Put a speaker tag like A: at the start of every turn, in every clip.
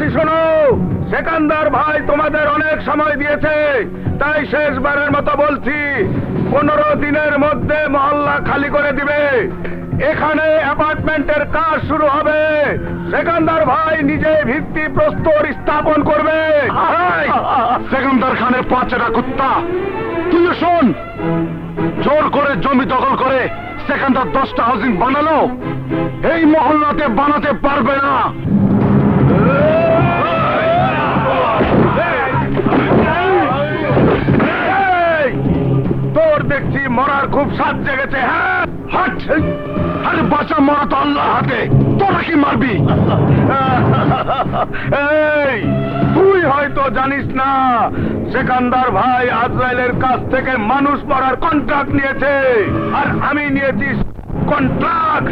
A: দেশবাসী শোনো, সেকান্দার ভাই তোমাদের অনেক সময় দিয়েছে, তাই শেষবারের মতো বলছি 15 দিনের মধ্যে মহল্লা খালি করে দিবে। এখানে অ্যাপার্টমেন্টের কাজ শুরু হবে। সেকান্দার ভাই নিজে ভিত্তি প্রস্তর স্থাপন করবে।
B: সেকান্দার খানের পাঁচেরা কুত্তা, তুই শোন, জোর করে জমি দখল করে সেকান্দার 10টা হাউজিং বানালো, এই মহল্লাতে বানাতে পারবে না।
A: তোর দেখছি মরার খুব স্বাদ জেগেছে। হ্যাঁ,
B: হাট! আরে বাঁচা মরা তো আল্লাহ হাতে, তোরা কি মারবি?
A: এই তুই হয়তো জানিস না, সেকান্দার ভাই আজরাইলের কাছ থেকে মানুষ মারার কন্ট্রাক্ট নিয়েছে, আর আমি নিয়েছি কন্ট্রাক্ট।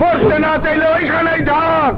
A: মরতে না চাইলে ওইখানেই থাক।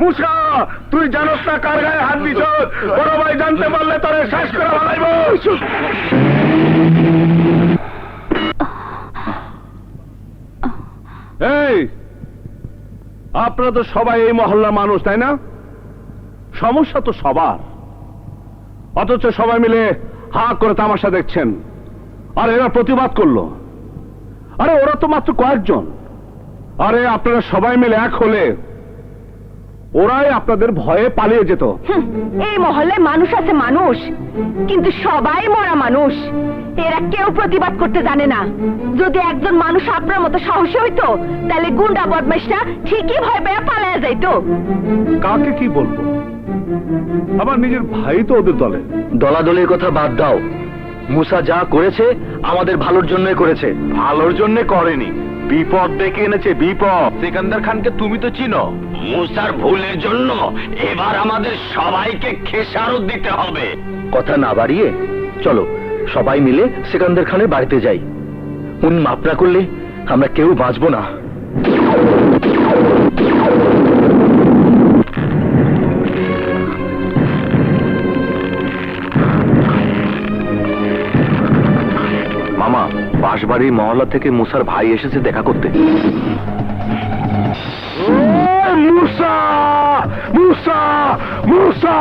A: মুসা, তুই জানোস না কার গায়ে হাত দিছ? বড় ভাই জানতে পারলে তোরে শেষ করে ফেলাইব। এই, আপনারা তো সবাই এই মহল্লা মানুষ, তাই না? সমস্যা তো সবার, অথচ সবাই মিলে হা করে তামাশা দেখছেন। আর এরা প্রতিবাদ করলো। আরে ওরা তো মাত্র কয়েকজন। আরে আপনারা সবাই মিলে এক হলে ওরাই আপনাদের ভয়ে পালিয়ে যেত।
C: এই মহল্লায় মানুষ আছে, মানুষ, কিন্তু সবাই মরা মানুষ। এরা কেউ প্রতিবাদ করতে জানে না। যদি একজন মানুষ আপনার মতো সাহসী হইতো, তাহলে গুন্ডা বদমাইশরা ঠিকই ভয় পেয়ে পালিয়ে যাইতো।
A: কাকে কি বলবো? আমার নিজের ভাই তো ওদের দলে।
B: দলাদলির কথা বাদ দাও, মুসা যা করেছে আমাদের ভালোর জন্যই করেছে।
A: ভালোর জন্য করেনি, বিপদ ডেকে এনেছে বিপদ।
D: সিকান্দার খানকে তুমি তো চিনো। মুসার ভুলের জন্য এবার আমাদের সবাইকে খেসারত দিতে হবে।
B: কথা না বাড়িয়ে চলো সবাই মিলে সিকান্দার খানের বাড়িতে যাই। উনি মাপ না করলে আমরা কেউ বাঁচবো না।
A: মামা,
B: বাঁশবাড়ির মহল্লা থেকে মুসার ভাই এসেছে দেখা করতে। মুসা মুসা মুসা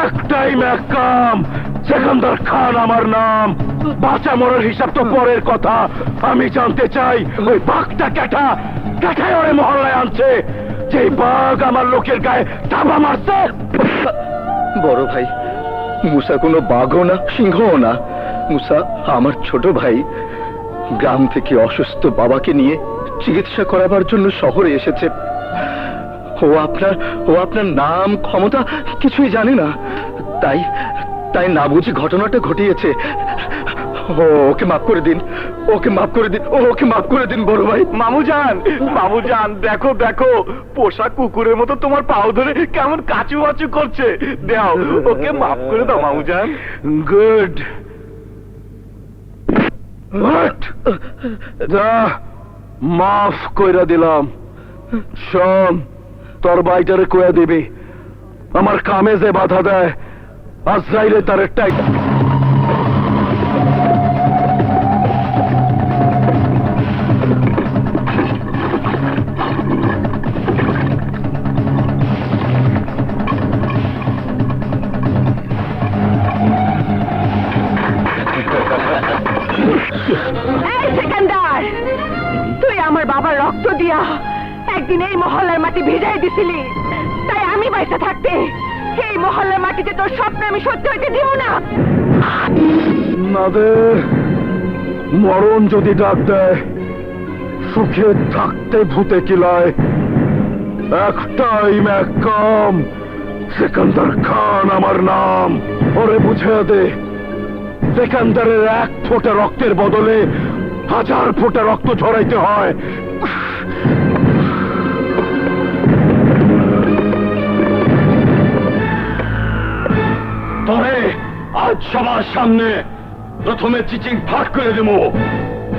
B: একটাই কাম, সেকান্দার খান আমার নাম। বাঁচা মরার হিসাব তো পরের কথা। আমি জানতে চাই ওই বাঘটা ক্যাঠায় ওরে মহল্লায় আনছে, যে বাঘ আমার লোকের গায়ে থাবা মারছে।
E: বড় ভাই, মুসা কোনো বাঘও না, সিংহও না। মুসা আমার ছোট ভাই। গ্রাম থেকে অসুস্থ বাবাকে নিয়ে চিকিৎসা করাবার জন্য শহরে এসেছে। ও আপনার নাম ক্ষমতা কিছুই জানে না, তাই না বুঝি ঘটনাটা ঘটিয়েছে। ওকে মাফ করে দিন, ওকে মাফ করে দিন বড় ভাই।
B: মামুজান দেখো দেখো, পোষা কুকুরের মতো তোমার পাও ধরে কেমন কাচু বাচু করছে। দাও, ওকে মাফ করে দাও মামুজান। গুড, যা মাফ কইরা দিলাম। শোন, তোর বাইটারে কইয়া দিবি, আমার কামে যে বাধা দেয় আজরাইলে তার একটাই।
C: এই সেকেন্দার, তুই আমার বাবার রক্ত দিয়া একদিন এই মহল্লার মাটি ভিজাই দিছিলি, তাই আমি বাইসা থাকতে এই মহল্লার মাটিতে তোর স্বপ্ন আমি সত্যি হইতে দিব না।
B: নাদের মরণ যদি ডাক দেয়, সুখে থাকতে ভূতে কিলায়। একটাই কাম, সেকান্দার খান আমার নাম। ওরে বুঝে দে, সেকান্দারের এক ফোঁটা রক্তের বদলে 1000 ফোঁটা রক্ত ঝরাইতে হয়। তরে আজ সবার সামনে প্রথমে চিচিং ফাঁক করে দেব,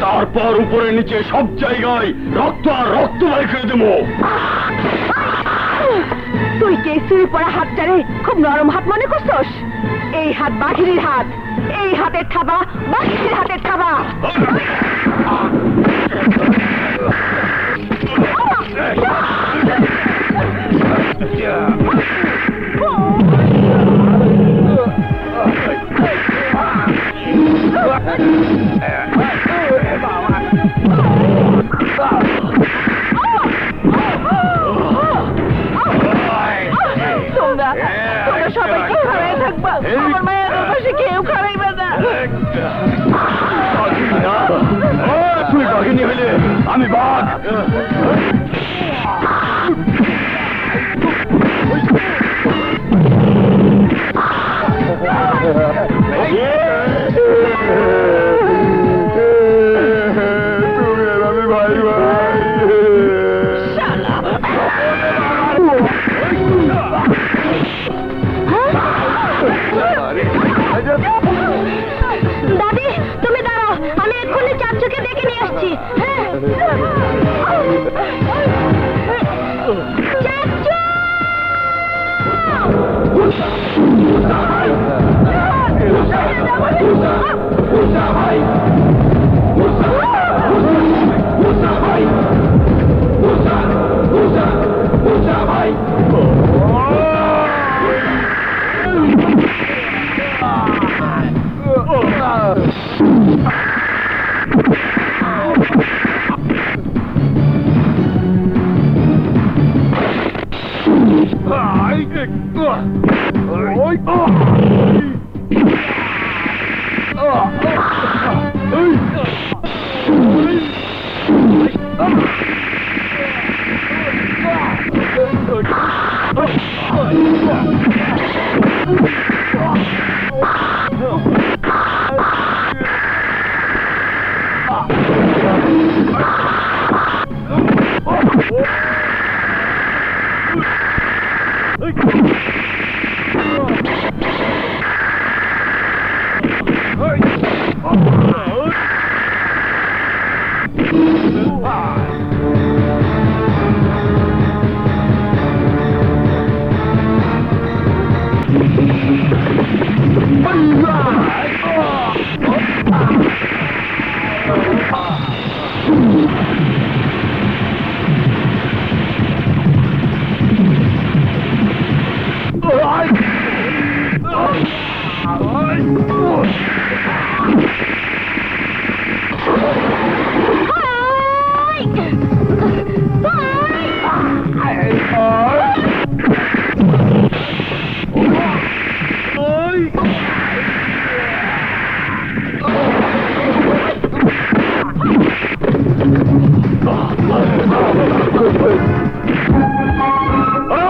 B: তারপর উপরে নিচে সব জায়গায় রক্ত আর রক্ত বাই করে দেব।
C: তুই কে চুরি পড়া হাতটারে খুব নরম হাত মনে করছস? এই হাত বাঘিনীর হাত, এই হাতের থাবা বাঘিনীর হাতের থাবা। তোমরা সবাই খাড়ায় থাকবা, আমার মায়ের পাশে কেউ খাড়াইবে না।
B: তুই বাঘিনী হইলে আমি বাঘ। আমি ভাই ভাই
C: দাদি, তুমি দাঁড়াও, আমি এক্ষুনি চাচুকে ডেকে নিয়ে আসছি। চাচু!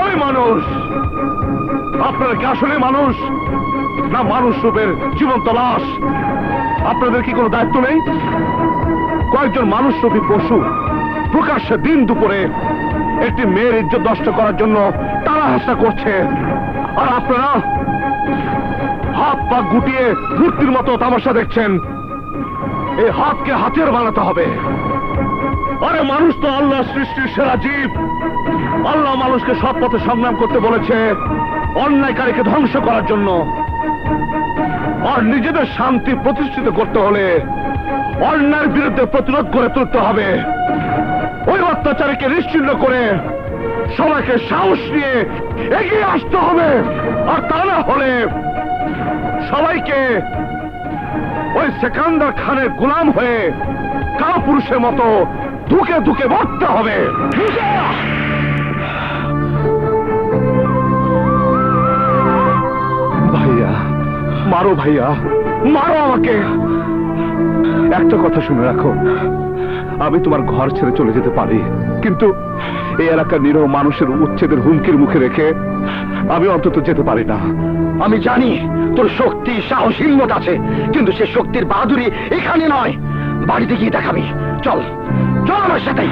A: ওই মানুষ, আপনারা কি আসলে মানুষ, না মানুষ রূপের জীবন্ত লাশ? আপনাদের কি কোনো দায়িত্ব নেই? কয়েকজন মানুষ রূপী পশু প্রকাশ্যে দিন দুপুরে একটি মেয়ের ইজ্জত নষ্ট করার জন্য তারা হাসা করছে, আর আপনারা হাত পা গুটিয়ে মূর্তির মতো তামাশা দেখছেন। এই হাতকে হাতিয়ার বানাতে হবে। আরে মানুষ তো আল্লাহ সৃষ্টির সেরা জীব। আল্লাহ মানুষকে সৎ পথে সংগ্রাম করতে বলেছে অন্যায়কারীকে ধ্বংস করার জন্য। আর নিজেদের শান্তি প্রতিষ্ঠিত করতে হলে অন্যায়ের বিরুদ্ধে প্রতিরোধ করে তুলতে হবে। ওই অত্যাচারীকে নিশ্চিহ্ন করে সবাইকে সাহস নিয়ে এগিয়ে আসতে হবে। আর তা না হলে সবাইকে ওই সেকান্দার খানের গোলাম হয়ে কাপুরুষের মতো ধুকে ধুকে মরতে হবে। ভাইয়া মারো, ভাইয়া মারো আমাকে। একটা কথা শুনে রাখো, আমি তোমার ঘর ছেড়ে চলে যেতে পারি, কিন্তু এই এলাকার নিরহ মানুষের উচ্ছেদের হুমকির মুখে রেখে আমি অন্তত যেতে পারি না।
E: আমি জানি তোর শক্তি, সাহস, হিম্মত আছে, কিন্তু সে শক্তির বাহাদুরি এখানে নয়, বাড়িতে গিয়ে দেখাবি। চল চল আমার সাথে।